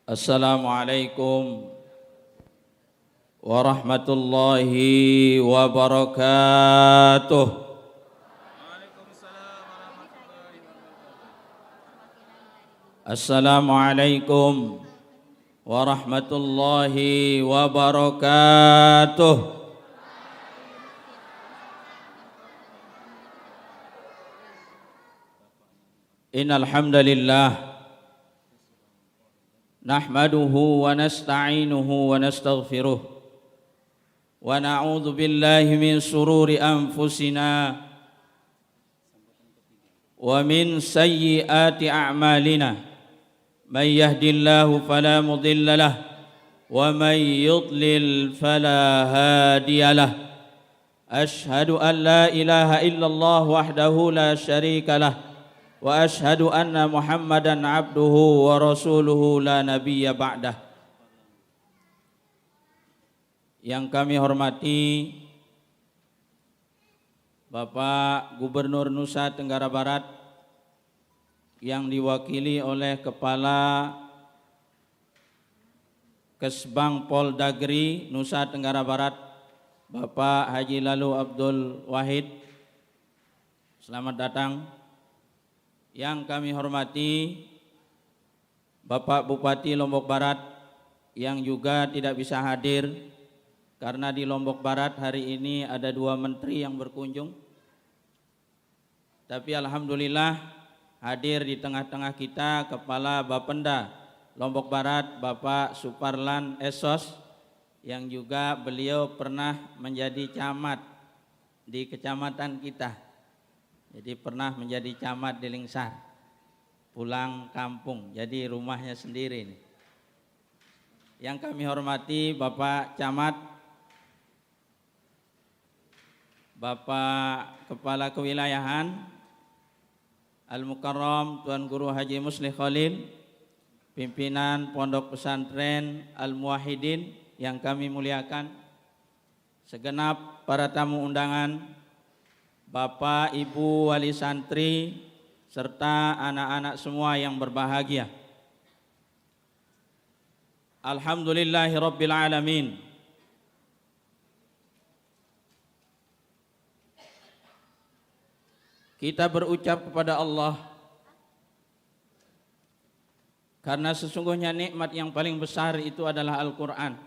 Assalamualaikum warahmatullahi wabarakatuh. Assalamualaikum warahmatullahi wabarakatuh. Innal hamdalillah nahmaduhu wa nasta'inuhu wa nastaghfiruh wa na'udzu billahi min sururi anfusina wa min sayyiati a'malina may yahdihillahu fala mudilla lahu wa may yudlil fala hadiyalah. Ashhadu an la ilaha illallah wahdahu la syarika lah wa ashhadu anna Muhammadan abduhu wa rasuluhu la nabiyya ba'dah. Yang kami hormati Bapak Gubernur Nusa Tenggara Barat yang diwakili oleh Kepala Kesbang Poldagri Nusa Tenggara Barat Bapak Haji Lalu Abdul Wahid, selamat datang. Yang kami hormati Bapak Bupati Lombok Barat yang juga tidak bisa hadir karena di Lombok Barat hari ini ada 2 menteri yang berkunjung. Tapi alhamdulillah hadir di tengah-tengah kita Kepala Bapenda Lombok Barat Bapak Suparlan Esos, yang juga beliau pernah menjadi camat di kecamatan kita. Jadi pernah menjadi camat di Lingsar, pulang kampung, jadi rumahnya sendiri nih. Yang kami hormati Bapak Camat, Bapak Kepala Kewilayahan Al-Mukarram Tuan Guru Haji Muslih Khalil, pimpinan Pondok Pesantren Al-Muwahhidin yang kami muliakan, segenap para tamu undangan, Bapak, Ibu, wali santri, serta anak-anak semua yang berbahagia. Alhamdulillahirabbil alamin. Kita berucap kepada Allah karena sesungguhnya nikmat yang paling besar itu adalah Al-Qur'an.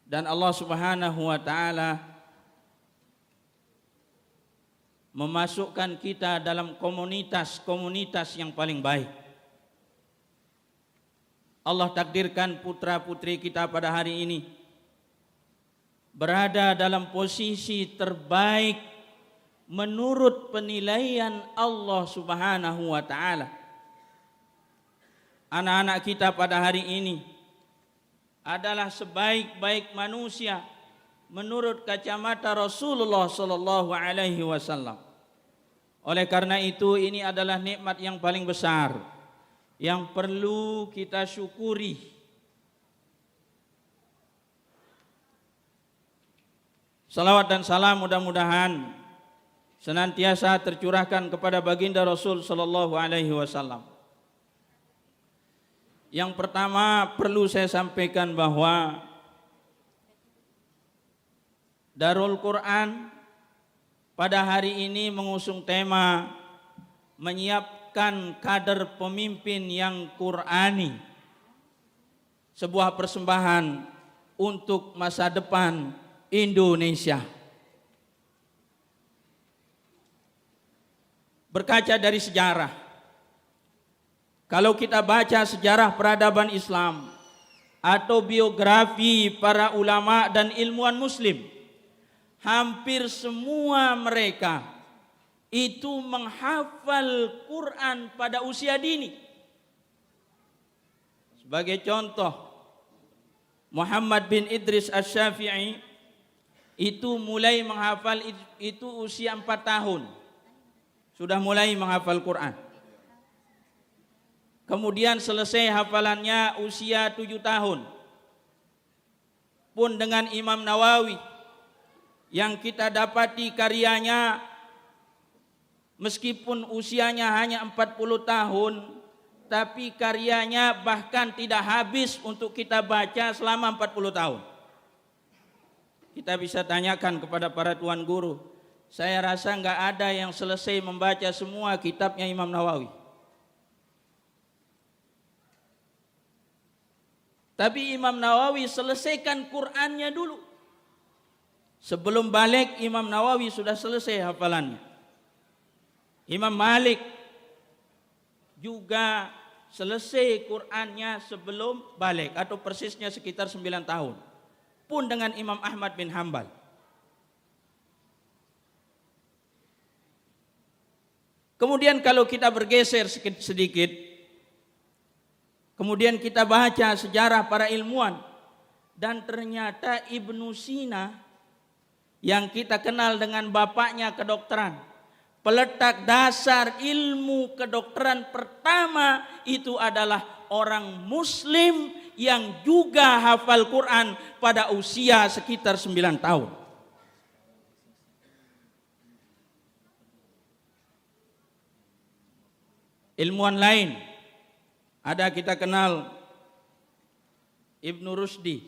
Dan Allah Subhanahu wa taala memasukkan kita dalam komunitas yang paling baik. Allah takdirkan putra-putri kita pada hari ini berada dalam posisi terbaik menurut penilaian Allah Subhanahu wa taala. Anak-anak kita pada hari ini adalah sebaik-baik manusia menurut kacamata Rasulullah sallallahu alaihi wasallam. Oleh karena itu ini adalah nikmat yang paling besar yang perlu kita syukuri. Salawat dan salam mudah-mudahan senantiasa tercurahkan kepada baginda Rasul sallallahu alaihi wasallam. Yang pertama perlu saya sampaikan bahwa Darul Quran pada hari ini mengusung tema menyiapkan kader pemimpin yang Qur'ani, sebuah persembahan untuk masa depan Indonesia. Berkaca dari sejarah, kalau kita baca sejarah peradaban Islam atau biografi para ulama dan ilmuwan muslim, hampir semua mereka itu menghafal Quran pada usia dini. Sebagai contoh, Muhammad bin Idris Asy-Syafi'i itu mulai menghafal itu usia 4 tahun. Sudah mulai menghafal Quran. Kemudian selesai hafalannya usia 7 tahun. Pun dengan Imam Nawawi yang kita dapati karyanya meskipun usianya hanya 40 tahun, tapi karyanya bahkan tidak habis untuk kita baca selama 40 tahun. Kita bisa tanyakan kepada para tuan guru. Saya rasa nggak ada yang selesai membaca semua kitabnya Imam Nawawi. Tapi Imam Nawawi selesaikan Qur'annya dulu. Sebelum balik Imam Nawawi sudah selesai hafalannya. Imam Malik juga selesai Qur'annya sebelum balik atau persisnya sekitar 9 tahun. Pun dengan Imam Ahmad bin Hambal. Kemudian kalau kita bergeser sedikit, kemudian kita baca sejarah para ilmuwan, dan ternyata Ibnu Sina yang kita kenal dengan bapaknya kedokteran, peletak dasar ilmu kedokteran pertama itu adalah orang Muslim yang juga hafal Quran pada usia sekitar 9 tahun. Ilmuwan lain, ada kita kenal Ibnu Rusdi,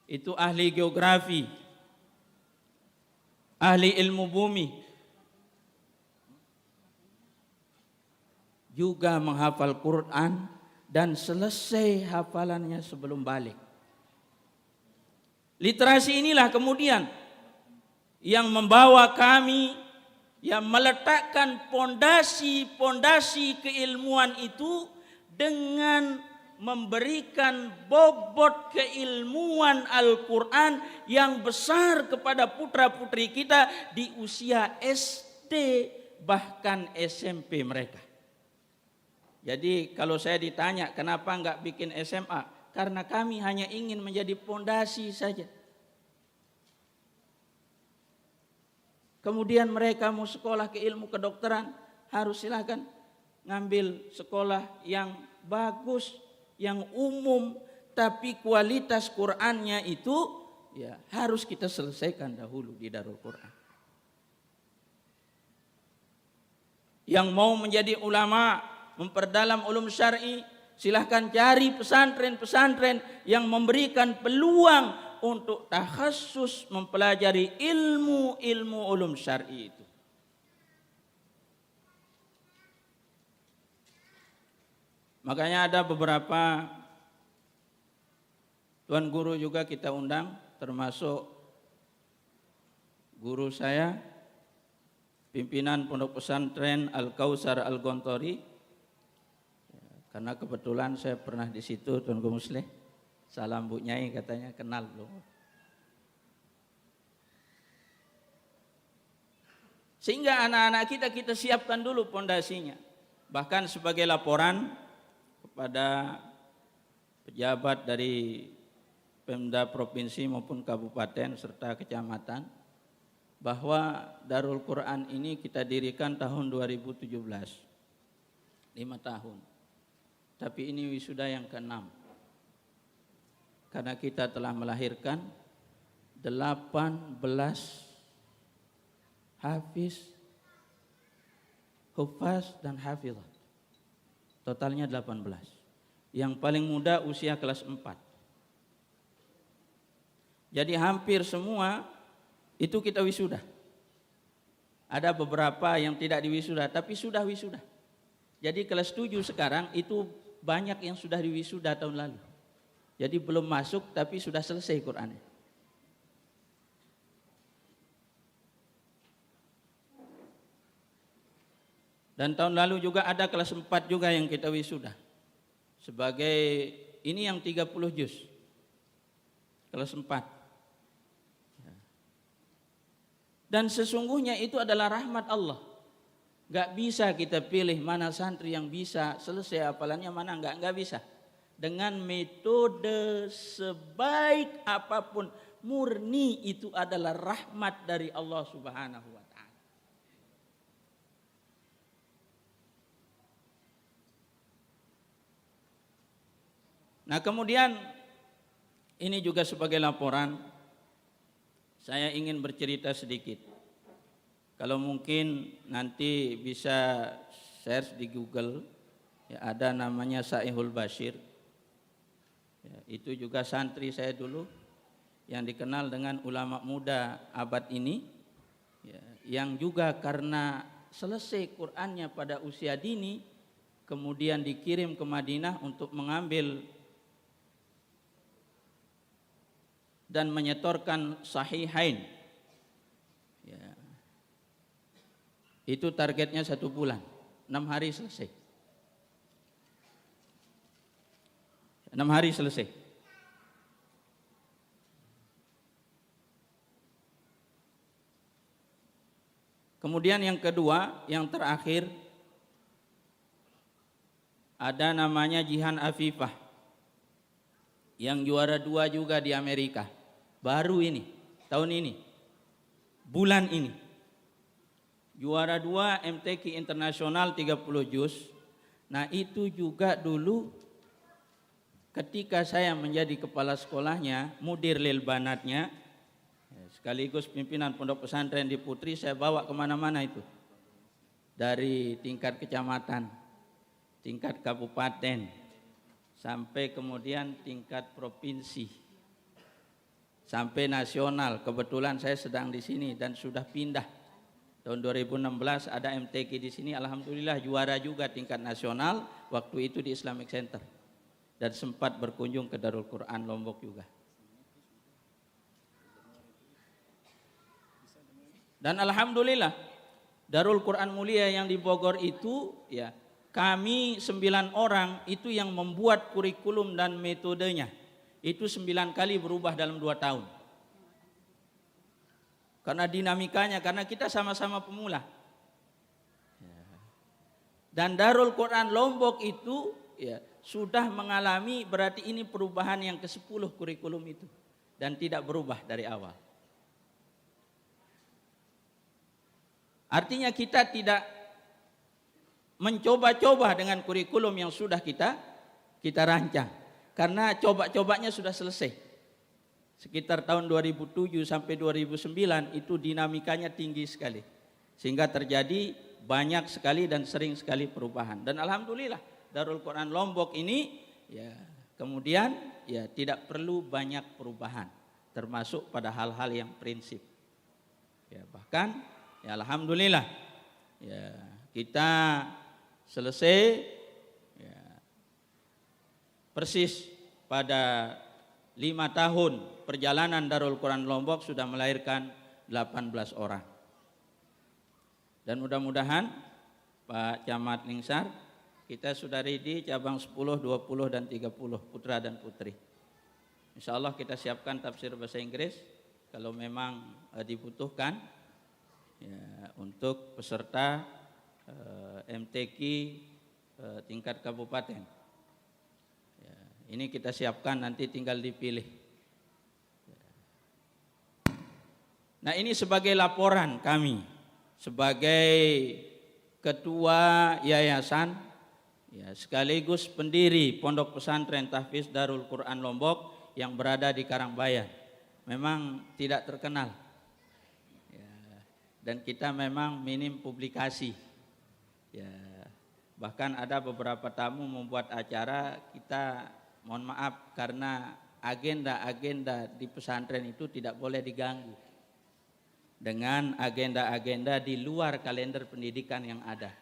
itu ahli geografi, ahli ilmu bumi, juga menghafal Quran dan selesai hafalannya sebelum balik. Literasi inilah kemudian yang membawa kami, yang meletakkan pondasi keilmuan itu dengan memberikan bobot keilmuan Al-Quran yang besar kepada putra-putri kita di usia SD bahkan SMP mereka. Jadi kalau saya ditanya kenapa enggak bikin SMA, karena kami hanya ingin menjadi pondasi saja. Kemudian mereka mau sekolah ke ilmu kedokteran, harus silakan ngambil sekolah yang bagus, yang umum, tapi kualitas Qur'annya itu ya harus kita selesaikan dahulu di Darul Quran. Yang mau menjadi ulama, memperdalam ulum syar'i, silahkan cari pesantren-pesantren yang memberikan peluang untuk takhassus mempelajari ilmu ulum syar'i itu. Makanya ada beberapa tuan guru juga kita undang, termasuk guru saya, pimpinan Pondok Pesantren Al-Kautsar Al-Gontori. Karena kebetulan saya pernah di situ, Tuan Guru Musleh. Salam Bu Nyai katanya, kenal belum. Sehingga anak-anak kita siapkan dulu pondasinya. Bahkan sebagai laporan kepada pejabat dari Pemda Provinsi maupun Kabupaten serta Kecamatan, bahwa Darul Quran ini kita dirikan tahun 2017, 5 tahun. Tapi ini wisuda yang ke-6. Karena kita telah melahirkan 18 hafiz, hufaz dan hafizat. Totalnya 18. Yang paling muda usia kelas 4. Jadi hampir semua itu kita wisuda. Ada beberapa yang tidak diwisuda tapi sudah wisuda. Jadi kelas 7 sekarang itu banyak yang sudah diwisuda tahun lalu. Jadi belum masuk tapi sudah selesai Qur'annya. Dan tahun lalu juga ada kelas 4 juga yang kita wisuda. Sebagai ini yang 30 juz. Kelas 4. Dan sesungguhnya itu adalah rahmat Allah. Gak bisa kita pilih mana santri yang bisa selesai hafalannya, mana enggak bisa. Dengan metode sebaik apapun, murni itu adalah rahmat dari Allah Subhanahu wa ta'ala. Nah kemudian ini juga sebagai laporan, saya ingin bercerita sedikit. Kalau mungkin nanti bisa search di Google, Ya, ada namanya Saihul Bashir. Ya, itu juga santri saya dulu yang dikenal dengan ulama muda abad ini, ya, yang juga karena selesai Qur'annya pada usia dini, kemudian dikirim ke Madinah untuk mengambil dan menyetorkan Sahihain. Ya. Itu targetnya 1 bulan, 6 hari selesai. 6 hari selesai. Kemudian yang kedua, yang terakhir, ada namanya Jihan Afifah, yang juara 2 juga di Amerika. Baru ini, tahun ini, bulan ini. Juara 2 MTQ Internasional 30 juz. Nah itu juga dulu ketika saya menjadi kepala sekolahnya, mudir lil banatnya, sekaligus pimpinan pondok pesantren di Putri, saya bawa kemana-mana itu. Dari tingkat kecamatan, tingkat kabupaten, sampai kemudian tingkat provinsi, sampai nasional. Kebetulan saya sedang di sini dan sudah pindah. Tahun 2016 ada MTQ di sini, alhamdulillah juara juga tingkat nasional, waktu itu di Islamic Center. Dan sempat berkunjung ke Darul Quran Lombok juga. Dan alhamdulillah Darul Quran Mulia yang di Bogor itu, ya, kami 9 orang itu yang membuat kurikulum dan metodenya. Itu 9 kali berubah dalam 2 tahun. Karena dinamikanya, karena kita sama-sama pemula. Dan Darul Quran Lombok itu, ya, sudah mengalami, berarti ini perubahan yang ke-10 kurikulum itu. Dan tidak berubah dari awal. Artinya kita tidak mencoba-coba dengan kurikulum yang sudah kita rancang. Karena coba-cobanya sudah selesai. Sekitar tahun 2007 sampai 2009 itu dinamikanya tinggi sekali. Sehingga terjadi banyak sekali dan sering sekali perubahan. Dan alhamdulillah Darul Quran Lombok ini, ya, kemudian, ya, tidak perlu banyak perubahan. Termasuk pada hal-hal yang prinsip. Ya, bahkan, ya, alhamdulillah, ya, kita selesai, ya, persis pada 5 tahun perjalanan Darul Quran Lombok sudah melahirkan 18 orang. Dan mudah-mudahan Pak Camat Ningsar, kita sudah ready cabang 10, 20 dan 30 putra dan putri. Insya Allah kita siapkan tafsir bahasa Inggris kalau memang dibutuhkan, ya, untuk peserta MTQ tingkat kabupaten. Ya, ini kita siapkan, nanti tinggal dipilih. Nah ini sebagai laporan kami sebagai ketua yayasan, ya, sekaligus pendiri Pondok Pesantren Tahfiz Darul Quran Lombok yang berada di Karangbayan. Memang tidak terkenal. Dan kita memang minim publikasi, ya, bahkan ada beberapa tamu membuat acara, kita mohon maaf karena agenda-agenda di pesantren itu tidak boleh diganggu dengan agenda-agenda di luar kalender pendidikan yang ada,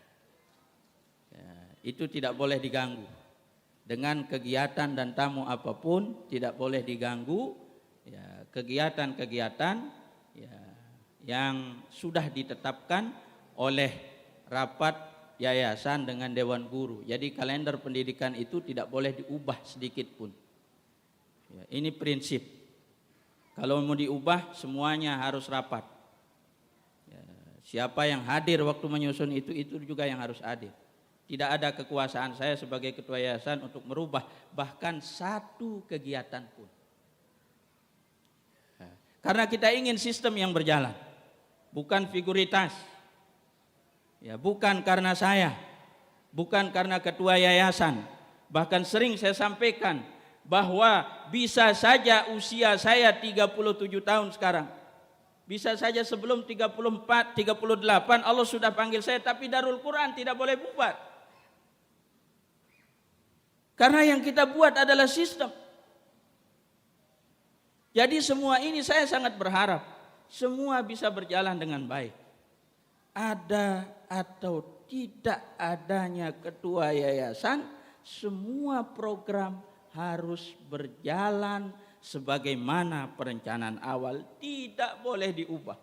ya, itu tidak boleh diganggu dengan kegiatan dan tamu apapun, tidak boleh diganggu, ya, kegiatan-kegiatan, ya, yang sudah ditetapkan oleh rapat yayasan dengan Dewan Guru. Jadi kalender pendidikan itu tidak boleh diubah sedikit pun. Ya, ini prinsip. Kalau mau diubah semuanya harus rapat. Ya, siapa yang hadir waktu menyusun itu juga yang harus hadir. Tidak ada kekuasaan saya sebagai ketua yayasan untuk merubah bahkan satu kegiatan pun. Ya, karena kita ingin sistem yang berjalan. Bukan figuritas, ya, bukan karena saya, bukan karena ketua yayasan. Bahkan sering saya sampaikan bahwa bisa saja usia saya 37 tahun sekarang, bisa saja sebelum 34, 38 Allah sudah panggil saya, tapi Darul Quran tidak boleh bubar. Karena yang kita buat adalah sistem. Jadi semua ini saya sangat berharap semua bisa berjalan dengan baik. Ada atau tidak adanya ketua yayasan, semua program harus berjalan sebagaimana perencanaan awal, tidak boleh diubah.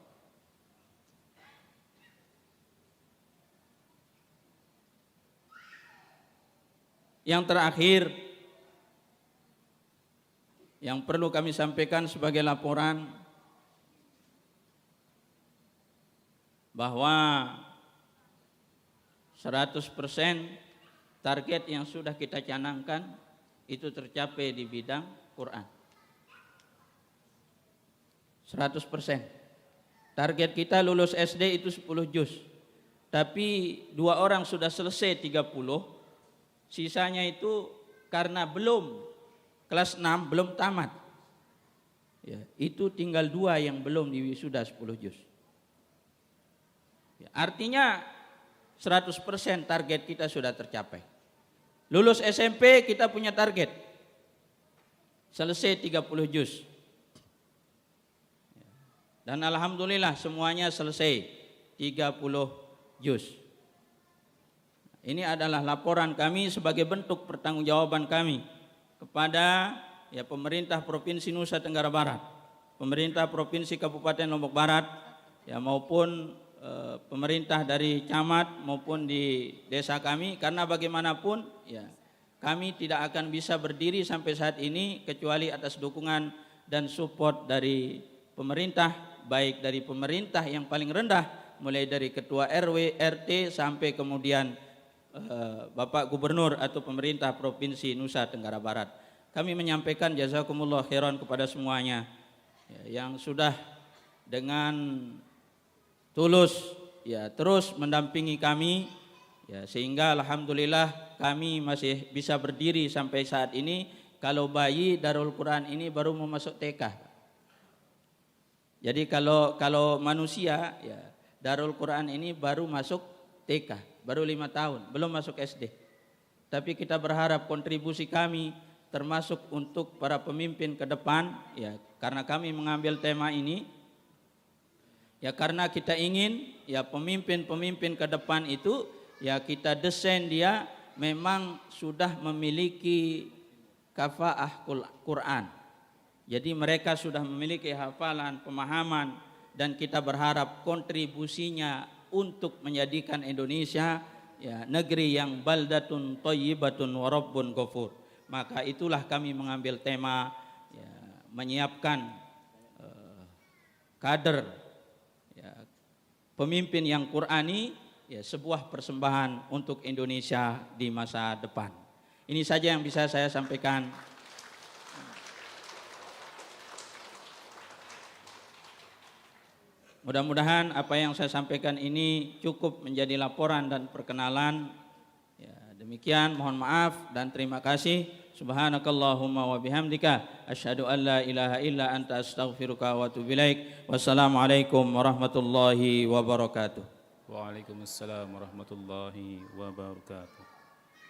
Yang terakhir, yang perlu kami sampaikan sebagai laporan, bahwa 100% target yang sudah kita canangkan itu tercapai di bidang Quran. 100%. Target kita lulus SD itu 10 juz. Tapi 2 orang sudah selesai 30. Sisanya itu karena belum kelas 6 belum tamat. Ya, itu tinggal 2 yang belum diwisuda 10 juz. Ya, artinya 100% target kita sudah tercapai. Lulus SMP kita punya target selesai 30 juz. Dan alhamdulillah semuanya selesai 30 juz. Ini adalah laporan kami sebagai bentuk pertanggungjawaban kami kepada pemerintah Provinsi Nusa Tenggara Barat, pemerintah Provinsi Kabupaten Lombok Barat, maupun pemerintah dari camat maupun di desa kami, karena bagaimanapun kami tidak akan bisa berdiri sampai saat ini kecuali atas dukungan dan support dari pemerintah, baik dari pemerintah yang paling rendah mulai dari ketua RW, RT sampai kemudian Bapak Gubernur atau pemerintah Provinsi Nusa Tenggara Barat. Kami menyampaikan jazakumullah khairan kepada semuanya yang sudah dengan tulus terus mendampingi kami sehingga alhamdulillah kami masih bisa berdiri sampai saat ini. Kalau bayi Darul Quran ini baru mau masuk TK. Jadi kalau manusia Darul Quran ini baru masuk TK. Baru 5 tahun, belum masuk SD. Tapi kita berharap kontribusi kami termasuk untuk para pemimpin ke depan, karena kami mengambil tema ini, karena kita ingin pemimpin-pemimpin ke depan itu, kita desain dia memang sudah memiliki kafaah Quran. Jadi mereka sudah memiliki hafalan, pemahaman, dan kita berharap kontribusinya untuk menjadikan Indonesia negeri yang baldatun thayyibatun wa rabbun ghafur. Maka itulah kami mengambil tema menyiapkan kader pemimpin yang Qurani, sebuah persembahan untuk Indonesia di masa depan. Ini saja yang bisa saya sampaikan. Mudah-mudahan apa yang saya sampaikan ini cukup menjadi laporan dan perkenalan. Demikian, mohon maaf dan terima kasih. Subhanakallahumma wa bihamdika asyhadu an la ilaha illa anta astaghfiruka wa atubu ilaik. Wassalamualaikum warahmatullahi wabarakatuh. Waalaikumsalam warahmatullahi wabarakatuh.